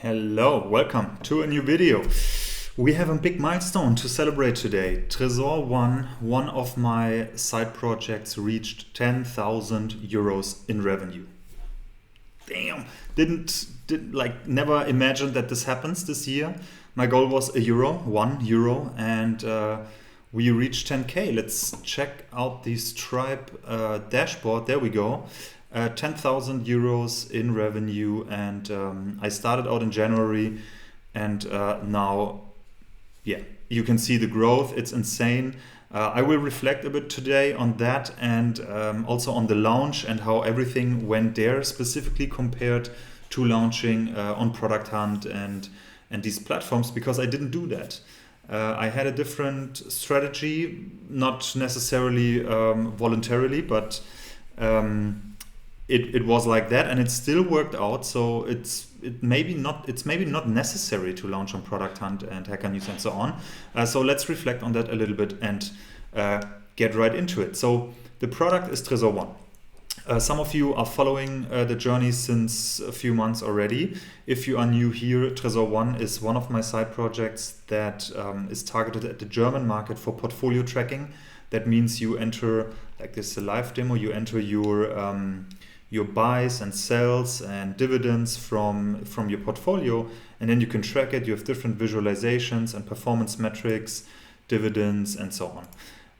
Hello, welcome to a new video. We have a big milestone to celebrate today. Tresor one of my side projects, reached 10,000 euros in revenue. Damn, didn't never imagined that this happens this year. My goal was €1, and we reached 10k. Let's check out the Stripe dashboard. There we go. 10,000 euros in revenue, and I started out in January, and now, yeah, you can see the growth. It's insane. I will reflect a bit today on that, and also on the launch and how everything went there, specifically compared to launching on Product Hunt and these platforms, because I didn't do that. I had a different strategy, not necessarily voluntarily, but it was like that, and it still worked out. So it's maybe not necessary to launch on Product Hunt and Hacker News and so on. So let's reflect on that a little bit and get right into it. So the product is Tresor One. Some of you are following the journey since a few months already. If you are new here, Tresor One is one of my side projects that is targeted at the German market for portfolio tracking. That means you enter, like this is a live demo, you enter your buys and sells and dividends from your portfolio, and then you can track it. You have different visualizations and performance metrics, dividends, and so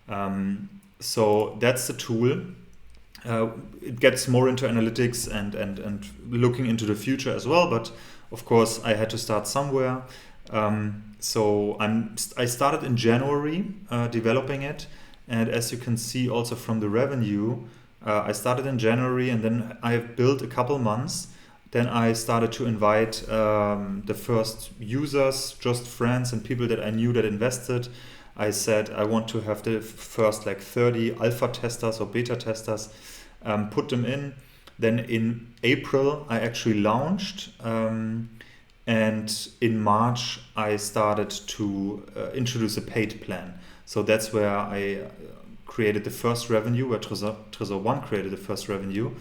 on. So that's the tool. It gets more into analytics and looking into the future as well, but of course I had to start somewhere. So I started in January developing it, and as you can see also from the revenue, I started in January, and then I have built a couple months. Then I started to invite the first users, just friends and people that I knew that invested. I said I want to have the first 30 alpha testers or beta testers, put them in. Then in April I actually launched, and in March I started to introduce a paid plan. So that's where I created the first revenue, where Tresor One created the first revenue.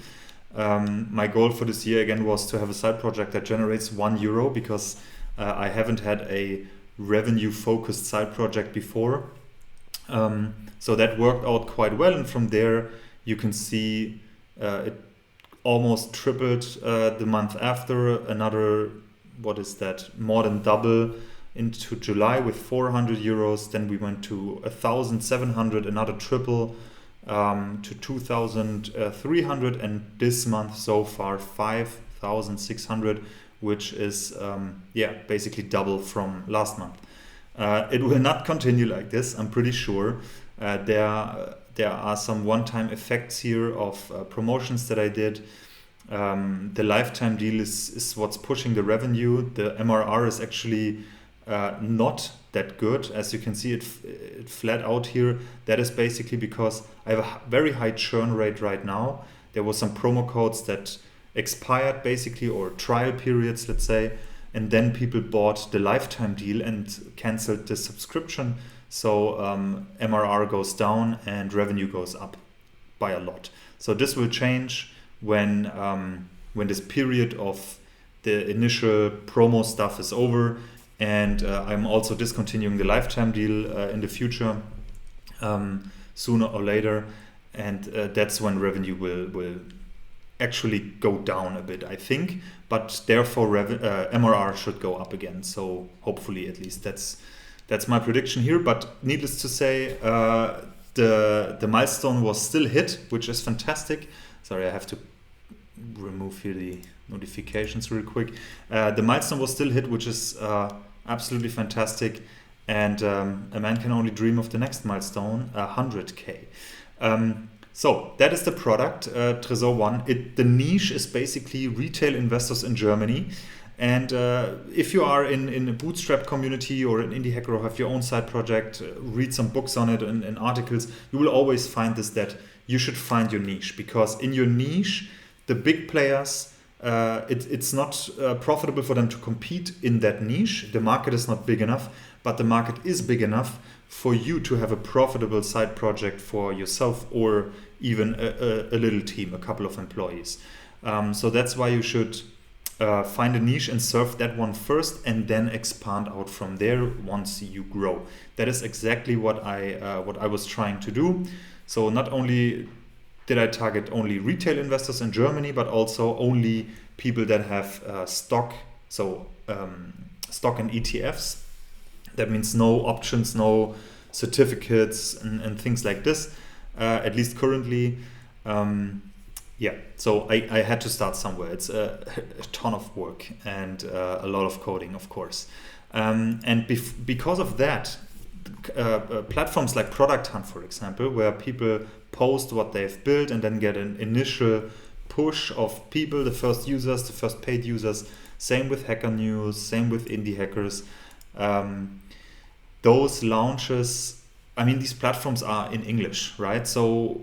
My goal for this year again was to have a side project that generates €1, because I haven't had a revenue focused side project before. So that worked out quite well, and from there you can see it almost tripled the month after. Another, what is that, more than double into July with €400. Then we went to 1,700, another triple, to 2,300, and this month so far 5,600, which is basically double from last month. It will not continue like this, I'm pretty sure. There are some one-time effects here of promotions that I did. The lifetime deal is what's pushing the revenue. The MRR is actually not that good. As you can see, it flat out here. That is basically because I have a very high churn rate right now. There was some promo codes that expired basically, or trial periods, let's say, and then people bought the lifetime deal and canceled the subscription. So MRR goes down and revenue goes up by a lot. So this will change when this period of the initial promo stuff is over. And I'm also discontinuing the lifetime deal in the future, sooner or later. And that's when revenue will actually go down a bit, I think. But therefore, MRR should go up again. So hopefully, at least that's my prediction here. But needless to say, the milestone was still hit, which is fantastic. Sorry, I have to remove here the notifications real quick. The milestone was still hit, which is absolutely fantastic, and a man can only dream of the next milestone, 100k. So that is the product, Tresor One. The niche is basically retail investors in Germany, and if you are in a bootstrap community or an indie hacker or have your own side project, read some books on it and articles, you will always find this, that you should find your niche, because in your niche the big players, it's not profitable for them to compete in that niche. The market is not big enough, but the market is big enough for you to have a profitable side project for yourself, or even a little team, a couple of employees. So that's why you should find a niche and serve that one first, and then expand out from there once you grow. That is exactly what I was trying to do. So not only did I target only retail investors in Germany, but also only people that have stock, so stock and ETFs. That means no options, no certificates, and things like this, at least currently. Yeah, so I had to start somewhere. It's a ton of work and a lot of coding, of course. And because of that, platforms like Product Hunt, for example, where people post what they've built and then get an initial push of people, the first users, the first paid users. Same with Hacker News, same with Indie Hackers. Those launches, I mean, these platforms are in English, right? So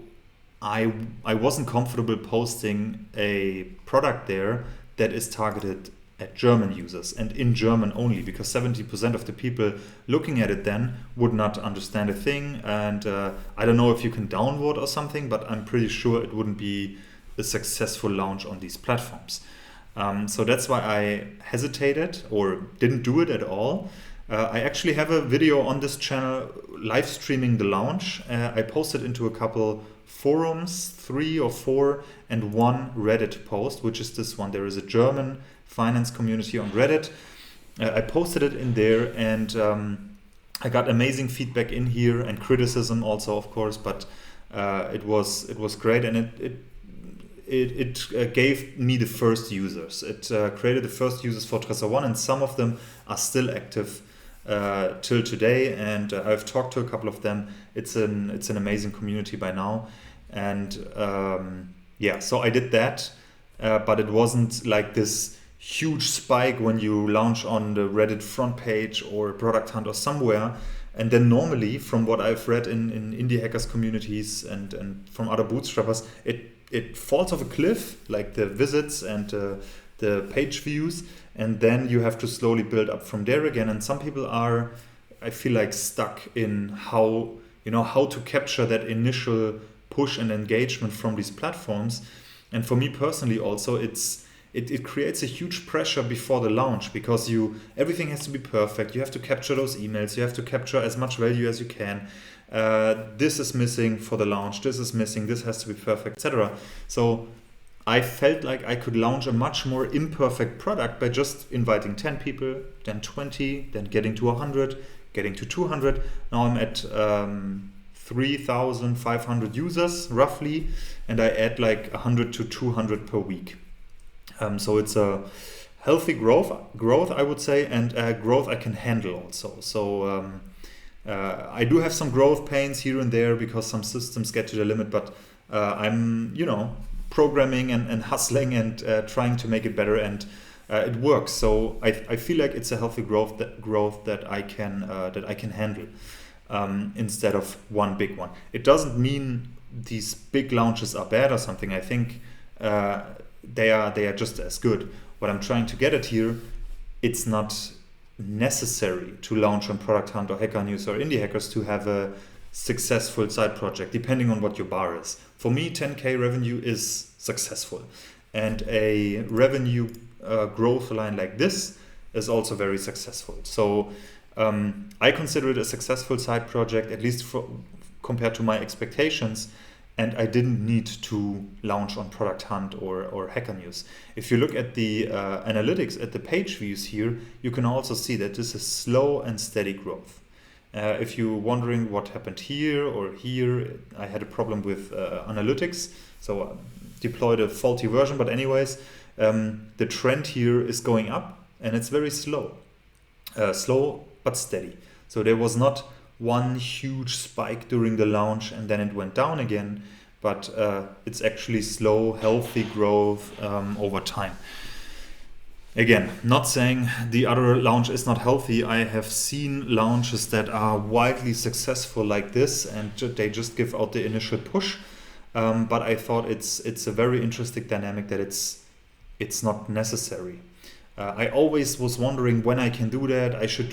I wasn't comfortable posting a product there that is targeted at German users and in German only, because 70% of the people looking at it then would not understand a thing. And I don't know if you can downvote or something, but I'm pretty sure it wouldn't be a successful launch on these platforms. So that's why I hesitated or didn't do it at all. I actually have a video on this channel live streaming the launch. I posted into a couple forums, 3 or 4, and 1 Reddit post, which is this one. There is a German finance community on Reddit. I posted it in there, and I got amazing feedback in here and criticism also, of course. But it was great, and it gave me the first users. It created the first users for Tresor One, and some of them are still active till today. And I've talked to a couple of them. It's an amazing community by now. And yeah, so I did that, but it wasn't like this huge spike when you launch on the Reddit front page or Product Hunt or somewhere. And then normally, from what I've read in indie hackers communities and from other bootstrappers, it falls off a cliff, like the visits and the page views, and then you have to slowly build up from there again. And some people are, I feel like, stuck in how to capture that initial push and engagement from these platforms. And for me personally also, it creates a huge pressure before the launch, because everything has to be perfect. You have to capture those emails, you have to capture as much value as you can. This is missing for the launch, this is missing, this has to be perfect, etc. So I felt like I could launch a much more imperfect product by just inviting 10 people, then 20, then getting to 100, getting to 200. Now I'm at 3,500 users roughly, and I add like 100 to 200 per week. So it's a healthy growth I would say, and growth I can handle also. So I do have some growth pains here and there because some systems get to the limit, but I'm programming and hustling and trying to make it better, and it works. So I feel like it's a healthy growth that I can handle. Instead of one big one. It doesn't mean these big launches are bad or something. I think they are just as good. What I'm trying to get at here, it's not necessary to launch on Product Hunt or Hacker News or Indie Hackers to have a successful side project, depending on what your bar is. For me, 10K revenue is successful, and a revenue growth line like this is also very successful. So I consider it a successful side project, at least compared to my expectations, and I didn't need to launch on Product Hunt or Hacker News. If you look at the analytics, at the page views here, you can also see that this is slow and steady growth. If you're wondering what happened here or here, I had a problem with analytics, so I deployed a faulty version, but anyways, the trend here is going up, and it's very slow. Slow but steady. So there was not one huge spike during the launch and then it went down again, but it's actually slow, healthy growth over time. Again, not saying the other launch is not healthy. I have seen launches that are wildly successful like this, and they just give out the initial push. But I thought it's a very interesting dynamic that it's not necessary. I always was wondering when I can do that. I should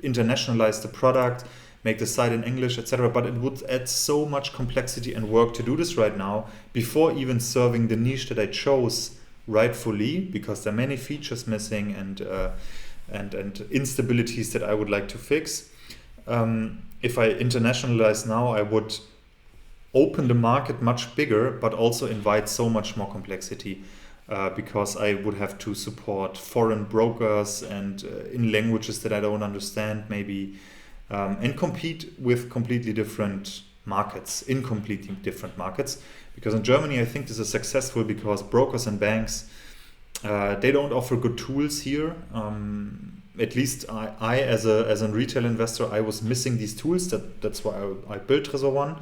internationalize the product, make the site in English, etc. But it would add so much complexity and work to do this right now before even serving the niche that I chose rightfully, because there are many features missing and instabilities that I would like to fix. If I internationalize now, I would open the market much bigger, but also invite so much more complexity, because I would have to support foreign brokers and in languages that I don't understand maybe, and compete with completely different markets, in completely different markets. Because in Germany, I think this is successful because brokers and banks, they don't offer good tools here. At least I as a retail investor, I was missing these tools. That's why I built Tresor One.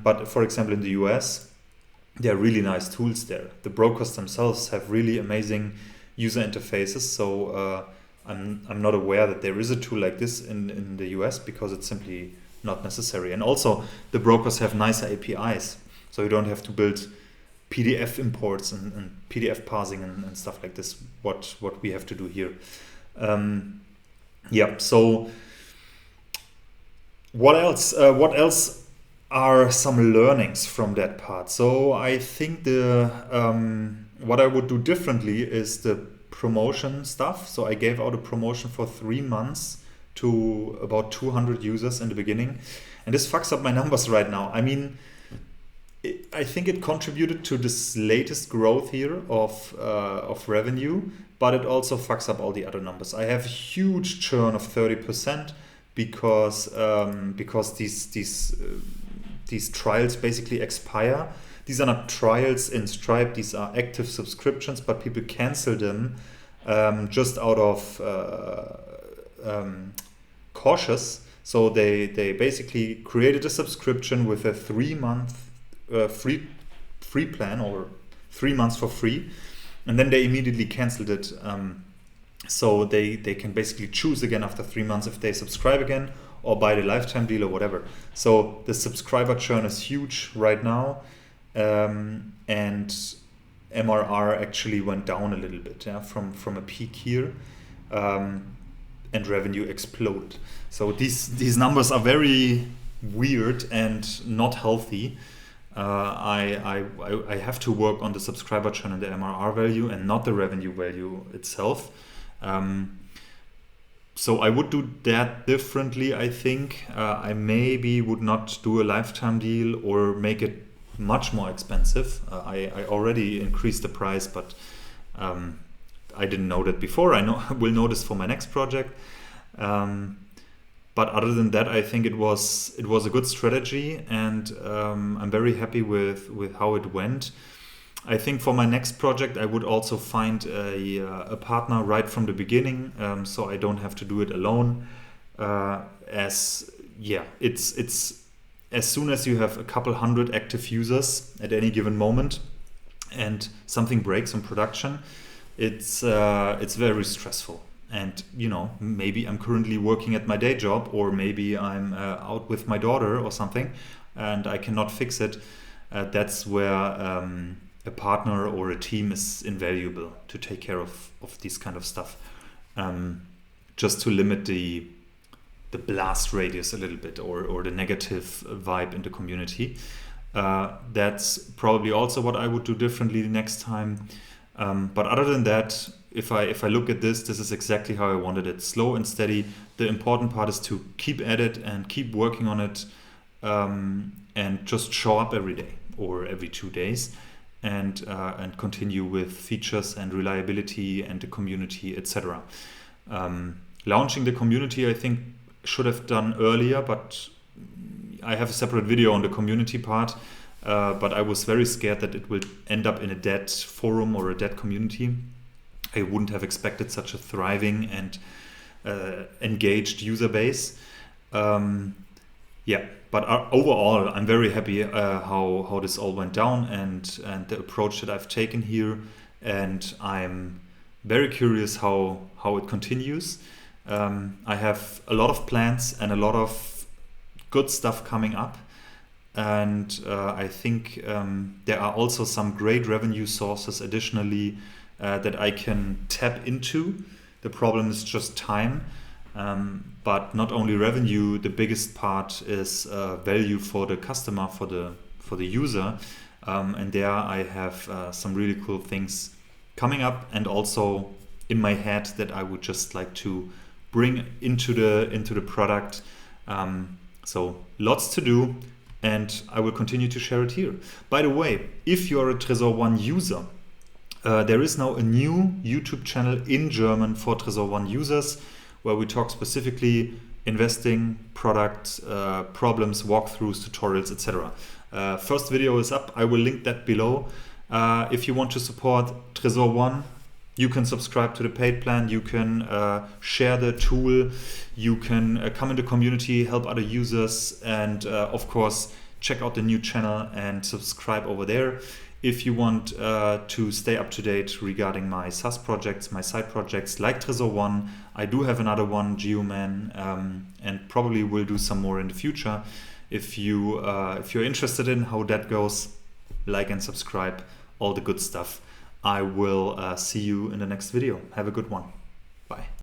But for example, in the US, there are really nice tools there. The brokers themselves have really amazing user interfaces. So I'm not aware that there is a tool like this in the US, because it's simply not necessary. And also the brokers have nicer APIs. So you don't have to build PDF imports and PDF parsing and stuff like this, what we have to do here. So what else? What else are some learnings from that part? So I think what I would do differently is the promotion stuff. So I gave out a promotion for 3 months to about 200 users in the beginning, and this fucks up my numbers right now. I mean, I think it contributed to this latest growth here of revenue, but it also fucks up all the other numbers. I have a huge churn of 30% because these trials basically expire. These are not trials in Stripe; these are active subscriptions, but people cancel them just out of cautious. So they basically created a subscription with a 3-month free plan, or 3 months for free, and then they immediately canceled it. So they can basically choose again after 3 months if they subscribe again or buy the lifetime deal or whatever. So the subscriber churn is huge right now, and MRR actually went down a little bit, from a peak here, and revenue exploded. So these numbers are very weird and not healthy. I have to work on the subscriber churn and the MRR value, and not the revenue value itself. So I would do that differently, I think. I maybe would not do a lifetime deal or make it much more expensive. I already increased the price, but I didn't know that before. I will know this for my next project. But other than that, I think it was a good strategy, and I'm very happy with how it went. I think for my next project, I would also find a partner right from the beginning, so I don't have to do it alone. It's as soon as you have a couple hundred active users at any given moment, and something breaks in production, it's very stressful. And maybe I'm currently working at my day job, or maybe I'm out with my daughter or something, and I cannot fix it. That's where a partner or a team is invaluable to take care of this kind of stuff, just to limit the blast radius a little bit, or the negative vibe in the community. That's probably also what I would do differently the next time. But other than that, if I look at this is exactly how I wanted it. Slow and steady. The important part is to keep at it and keep working on it, and just show up every day or every 2 days, and continue with features and reliability and the community, etc. Launching the community, I think, should have done earlier, but I have a separate video on the community part. But I was very scared that it will end up in a dead forum or a dead community. I wouldn't have expected such a thriving and engaged user base. But overall, I'm very happy how this all went down, and the approach that I've taken here. And I'm very curious how it continues. I have a lot of plans and a lot of good stuff coming up. And I think there are also some great revenue sources additionally that I can tap into. The problem is just time. But not only revenue, the biggest part is value for the customer, for the user. and there I have some really cool things coming up, and also in my head that I would just like to bring into the product. So lots to do, and I will continue to share it here. By the way, if you're a Tresor One user, there is now a new YouTube channel in German for Tresor One users, where we talk specifically investing, product, problems, walkthroughs, tutorials, etc. First video is up. I will link that below. If you want to support Tresor One, you can subscribe to the paid plan, you can share the tool, you can come in the community, help other users, and of course, check out the new channel and subscribe over there. If you want to stay up to date regarding my SaaS projects, my side projects like Tresor One, I do have another one, Geoman, and probably will do some more in the future. If you're interested in how that goes, like and subscribe, all the good stuff. I will see you in the next video. Have a good one. Bye.